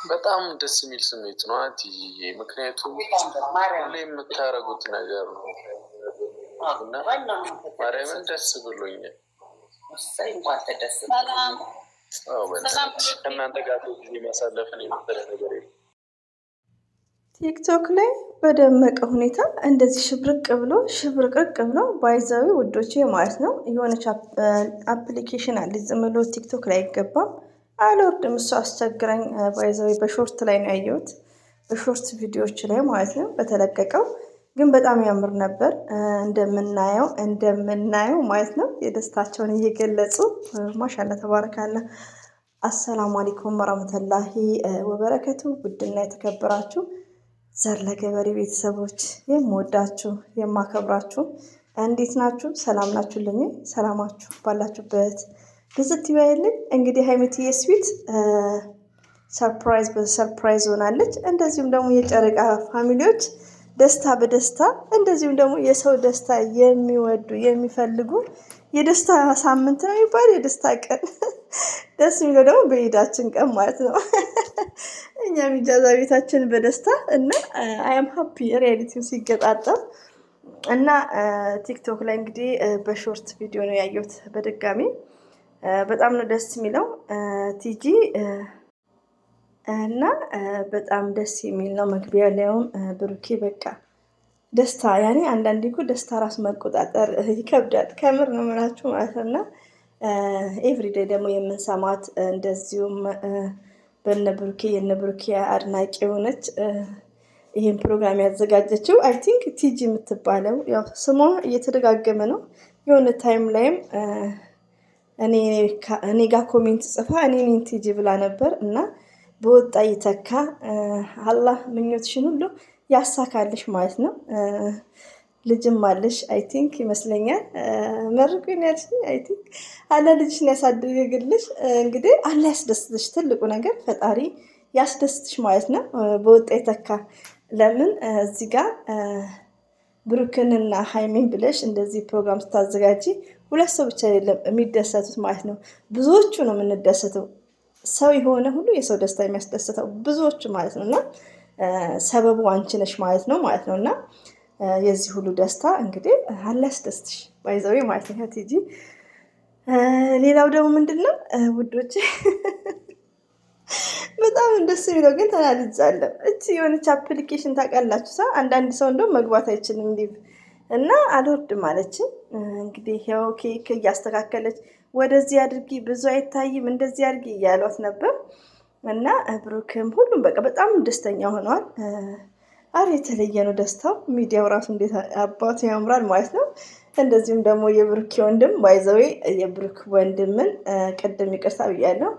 በጣም ደስ የሚል ስሜት ነው አትዬ፣ ምክንያቱም ሁሌ የምታረጉት ነገር ነው እና ማርያምን ደስ ብሎኛል። ከእናንተ ጋር ጊዜ ማሳለፍን የመሰለ ነገር የለም። ቲክቶክ ላይ በደመቀ ሁኔታ እንደዚህ ሽብርቅርቅ ብሎ ባይዛዊ ውዶቼ ማለት ነው። የሆነች አፕሊኬሽን አለ ዝም ብሎ ቲክቶክ ላይ አይገባም። አልወርድም፣ እሱ አስቸግረኝ። ባይዛዊ በሾርት ላይ ነው ያየሁት፣ በሾርት ቪዲዮዎች ላይ ማለት ነው በተለቀቀው። ግን በጣም ያምር ነበር። እንደምናየው ማለት ነው የደስታቸውን እየገለጹ ማሻላ ተባረካላ። አሰላሙ አለይኩም ወራህመቱላሂ ወበረከቱ። ውድና የተከበራችሁ ዘር ለገበሬ ቤተሰቦች የምወዳችሁ የማከብራችሁ እንዴት ናችሁ? ሰላም ናችሁልኝ? ሰላማችሁ ባላችሁበት ብዝት ይበልልኝ። እንግዲህ ሀይሚትዬ ስዊት ሰርፕራይዝ በሰርፕራይዝ ሆናለች። እንደዚሁም ደግሞ የጨረቃ ፋሚሊዎች ደስታ በደስታ እንደዚሁም ደግሞ የሰው ደስታ የሚወዱ የሚፈልጉ የደስታ ሳምንት ነው የሚባል የደስታ ቀን ደስ የሚለው ደግሞ በኢዳችን ቀን ማለት ነው። እኛም ኢጃዛ ቤታችን በደስታ እና አያም ሀፒ ሪያሊቲው ሲገጣጠም እና ቲክቶክ ላይ እንግዲህ በሾርት ቪዲዮ ነው ያየሁት በድጋሚ። በጣም ነው ደስ የሚለው ቲጂ እና በጣም ደስ የሚል ነው። መግቢያ ላይም ብሩኬ በቃ ደስታ ያኔ አንዳንዴ እኮ ደስታ ራስ መቆጣጠር ይከብዳል። ከምር ነው የምላችሁ ማለት ነው። እና ኤቭሪዴይ ደግሞ የምንሰማት እንደዚሁም በነ ብሩኬ የነ ብሩኬ አድናቂ የሆነች ይሄን ፕሮግራም ያዘጋጀችው አይ ቲንክ ቲጂ የምትባለው ያው ስሟ እየተደጋገመ ነው። የሆነ ታይም ላይም እኔ ጋር ኮሜንት ጽፋ እኔ ቲጂ ብላ ነበር እና በወጣ ይተካ አላህ ምኞትሽን ሁሉ ያሳካልሽ ማለት ነው። ልጅም አለሽ አይ ቲንክ ይመስለኛል። መርቁኝ ያልሽኝ አይ ቲንክ አለ ልጅሽን ያሳድግልሽ። እንግዲህ አለ ያስደስትሽ። ትልቁ ነገር ፈጣሪ ያስደስትሽ ማለት ነው። በወጣ ይተካ። ለምን እዚህ ጋር ብሩክንና ሃይሚን ብለሽ እንደዚህ ፕሮግራም ስታዘጋጂ ሁለት ሰው ብቻ አይደለም የሚደሰቱት ማለት ነው። ብዙዎቹ ነው የምንደሰተው። ሰው የሆነ ሁሉ የሰው ደስታ የሚያስደስተው ብዙዎቹ ማለት ነው። እና ሰበቡ አንቺ ነሽ ማለት ነው። እና የዚህ ሁሉ ደስታ እንግዲህ አለ ያስደስትሽ ባይዘዌ ማለት ነው ቲጂ። ሌላው ደግሞ ምንድነው ውዶች በጣም ደስ የሚለው ግን ተናድጃለሁ። እቺ የሆነች አፕሊኬሽን ታውቃላችሁ፣ አንዳንድ ሰው እንደው መግባት አይችልም ሊቭ እና አልወርድም አለችኝ። እንግዲህ ያው ኬክ እያስተካከለች ወደዚህ አድርጊ ብዙ አይታይም እንደዚህ አድርጊ እያሏት ነበር። እና ብሩክም ሁሉም በቃ በጣም ደስተኛ ሆነዋል። አረ የተለየ ነው ደስታው። ሚዲያው ራሱ እንዴት አባቱ ያምራል ማለት ነው። እንደዚሁም ደግሞ የብሩክ ወንድም ባይዘዌ የብሩክ ወንድምን ቅድም ይቅርታ ብያለሁ።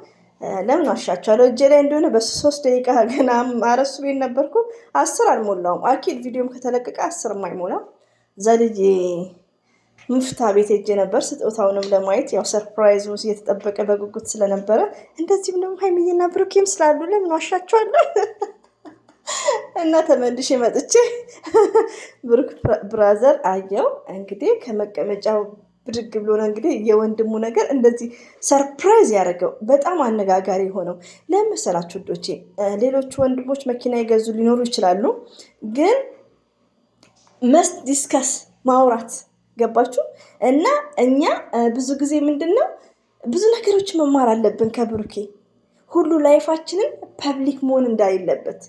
ለምን ዋሻቸዋለሁ? እጄ ላይ እንደሆነ በ3 ደቂቃ ገና አረሱ ቤት ነበርኩ። 10 አልሞላውም። አኪድ ቪዲዮም ከተለቀቀ 10 አይሞላም። ዘልጄ ሙፍታ ቤት ሄጄ ነበር ስጦታውንም ለማየት ያው ሰርፕራይዙ እየተጠበቀ በጉጉት ስለነበረ፣ እንደዚህም ደግሞ ሀይሚዬና ብሩኬም ስላሉ ለምን ዋሻቸዋለሁ? እና ተመልሼ መጥቼ ብሩክ ብራዘር አየው እንግዲህ ከመቀመጫው ብድግ ብሎ ነው እንግዲህ የወንድሙ ነገር እንደዚህ ሰርፕራይዝ ያደረገው በጣም አነጋጋሪ ሆነው። ለምን መሰላችሁ ውዶቼ? ሌሎቹ ወንድሞች መኪና ይገዙ ሊኖሩ ይችላሉ፣ ግን መስት ዲስከስ ማውራት ገባችሁ? እና እኛ ብዙ ጊዜ ምንድነው ብዙ ነገሮች መማር አለብን ከብሩኬ። ሁሉ ላይፋችንን ፐብሊክ መሆን እንዳይለበት፣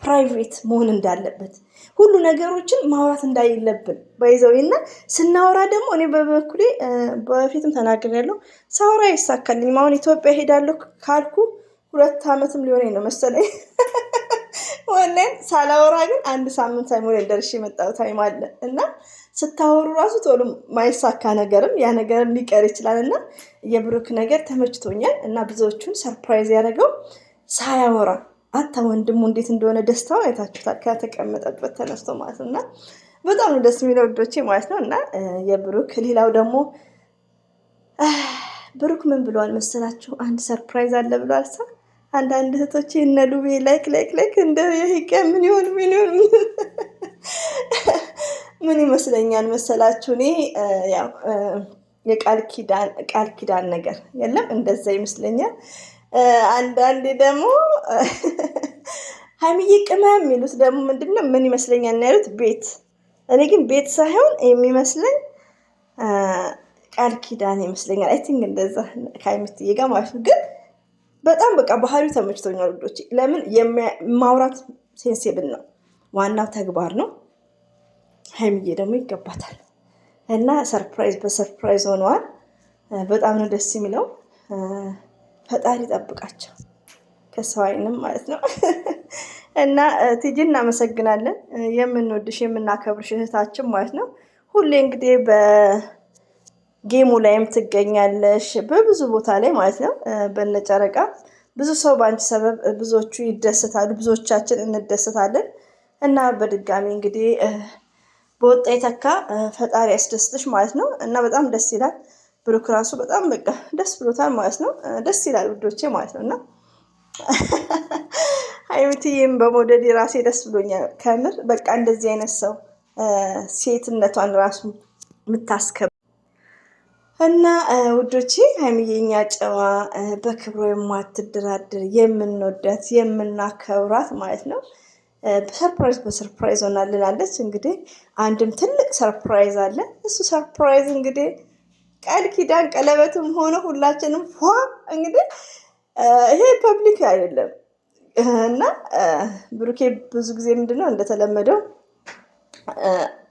ፕራይቬት መሆን እንዳለበት፣ ሁሉ ነገሮችን ማውራት እንዳይለብን ባይዘው እና ስናወራ ደግሞ እኔ በበኩሌ በፊትም ተናግሬያለሁ። ሳወራ ይሳካልኝ። አሁን ኢትዮጵያ ሄዳለሁ ካልኩ 2 ዓመትም ሊሆነኝ ነው መሰለኝ። ወላሂ ሳላወራ ግን 1 ሳምንት ሳይሞላኝ ደርሼ የመጣው ታይም አለ። እና ስታወሩ ራሱ ቶሎ ማይሳካ ነገርም ያ ነገርም ሊቀር ይችላል። እና የብሩክ ነገር ተመችቶኛል። እና ብዙዎቹን ሰርፕራይዝ ያደረገው ሳያወራ አታ ወንድሙ እንዴት እንደሆነ ደስታውን አይታችሁታል። ከተቀመጠበት ተነስቶ ማለት ነው። እና በጣም ነው ደስ የሚለው ውዶቼ ማለት ነው። እና የብሩክ ሌላው ደግሞ ብሩክ ምን ብሏል መሰላችሁ? አንድ ሰርፕራይዝ አለ ብሏል። አንዳንድ እህቶቼ እነ ሉቤ ላይክ እንደ ይሄ ምን ይመስለኛል መሰላችሁ? እኔ ያው የቃል ኪዳን ነገር የለም እንደዛ ይመስለኛል። አንዳንዴ ደግሞ ሀይሚዬ ቅመም የሚሉት ደግሞ ምንድነው ምን ይመስለኛል እና ያሉት ቤት። እኔ ግን ቤት ሳይሆን የሚመስለኝ ቃል ኪዳን ይመስለኛል። አይ ቲንክ እንደዛ ከሀይሚዬ ጋር ማለት ነው። ግን በጣም በቃ ባህሪው ተመችቶኛል ውዶች። ለምን ማውራት ሴንሲብል ነው፣ ዋናው ተግባር ነው። ሀይሚዬ ደግሞ ይገባታል እና ሰርፕራይዝ በሰርፕራይዝ ሆነዋል። በጣም ነው ደስ የሚለው። ፈጣሪ ጠብቃቸው ከሰው አይንም ማለት ነው። እና ቲጂ እናመሰግናለን። የምንወድሽ የምናከብርሽ እህታችን ማለት ነው። ሁሌ እንግዲህ በጌሙ ላይም ትገኛለሽ በብዙ ቦታ ላይ ማለት ነው። በነጨረቃ ብዙ ሰው በአንቺ ሰበብ ብዙዎቹ ይደሰታሉ፣ ብዙዎቻችን እንደሰታለን። እና በድጋሚ እንግዲህ በወጣ የተካ ፈጣሪ ያስደስትሽ ማለት ነው። እና በጣም ደስ ይላል። ብሩክ ራሱ በጣም በቃ ደስ ብሎታል ማለት ነው። ደስ ይላል ውዶቼ ማለት ነው። እና ሀይሚዬም በመውደድ ራሴ ደስ ብሎኛል ከምር። በቃ እንደዚህ አይነት ሰው ሴትነቷን ራሱ የምታስከብር እና ውዶቼ ሀይሚዬ እኛ ጨዋ በክብሮ የማትደራደር የምንወዳት የምናከብራት ማለት ነው። ሰርፕራይዝ በሰርፕራይዝ ሆናልናለች። እንግዲህ አንድም ትልቅ ሰርፕራይዝ አለ። እሱ ሰርፕራይዝ እንግዲህ ቃል ኪዳን ቀለበትም ሆነ ሁላችንም እንግዲህ ይሄ ፐብሊክ አይደለም እና ብሩኬ ብዙ ጊዜ ምንድነው እንደተለመደው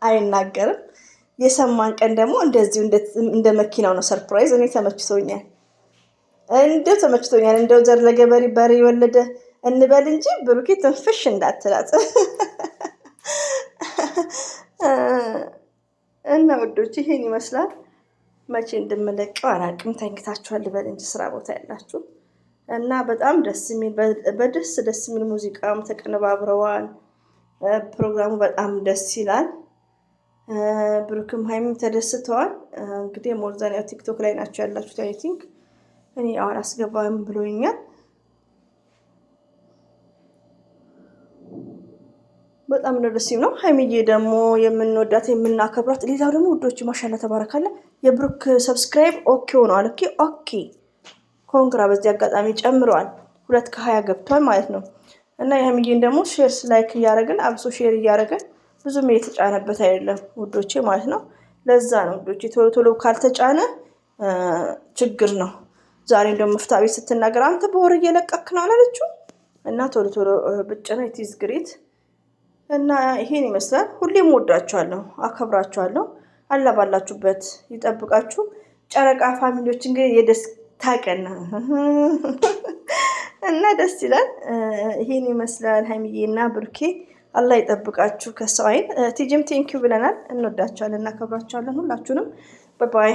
አይናገርም። የሰማን ቀን ደግሞ እንደዚሁ እንደ መኪናው ነው ሰርፕራይዝ። እኔ ተመችቶኛል፣ እንደው ዘር ለገበሬ በሬ የወለደ እንበል እንጂ ብሩኬ ትንፍሽ እንዳትላት እና ወዶች ይሄን ይመስላል። መቼ እንደምለቀው አላውቅም። ተንግታችኋል ልበል እንጂ ስራ ቦታ ያላችሁ እና በጣም ደስ የሚል ደስ የሚል ሙዚቃም ተቀነባብረዋል። ፕሮግራሙ በጣም ደስ ይላል። ብሩክም ሀይሚም ተደስተዋል። እንግዲህ ሞርዛን ያው ቲክቶክ ላይ ናቸው ያላችሁት። አይ ቲንክ እኔ አሁን አስገባም ብሎኛል። በጣም ነው ደስ የሚለው። ሀይሚዬ ደግሞ የምንወዳት የምናከብራት። ሌላው ደግሞ ውዶች ማሻላ ተባረካለ የብሩክ ሰብስክራይብ ኦኬ ሆኗል። ኦኬ ኮንግራ። በዚህ አጋጣሚ ጨምረዋል። 220 ገብቷል ማለት ነው። እና የሀይሚዬን ደግሞ ሼር ላይክ እያደረግን አብሶ ሼር እያደረግን ብዙም እየተጫነበት አይደለም ውዶቼ ማለት ነው። ለዛ ነው ውዶቼ ቶሎ ቶሎ ካልተጫነ ችግር ነው። ዛሬ እንደውም መፍታ ቤት ስትናገር አንተ በወር እየለቀክ ነው አላለችው። እና ቶሎ ቶሎ ብጭና ኢትዝ ግሬት። እና ይሄን ይመስላል። ሁሌም ወዳችኋለሁ፣ አከብራችኋለሁ። አላ ባላችሁበት ይጠብቃችሁ። ጨረቃ ፋሚሊዎች እንግዲህ የደስታ ቀን እና ደስ ይላል። ይሄን ይመስላል። ሀይሚዬና ብሩኬ አላህ ይጠብቃችሁ ከሰው አይን። ቲጂም ቴንኪው ብለናል። እንወዳችኋለን፣ እናከብራችኋለን ሁላችሁንም። ባይ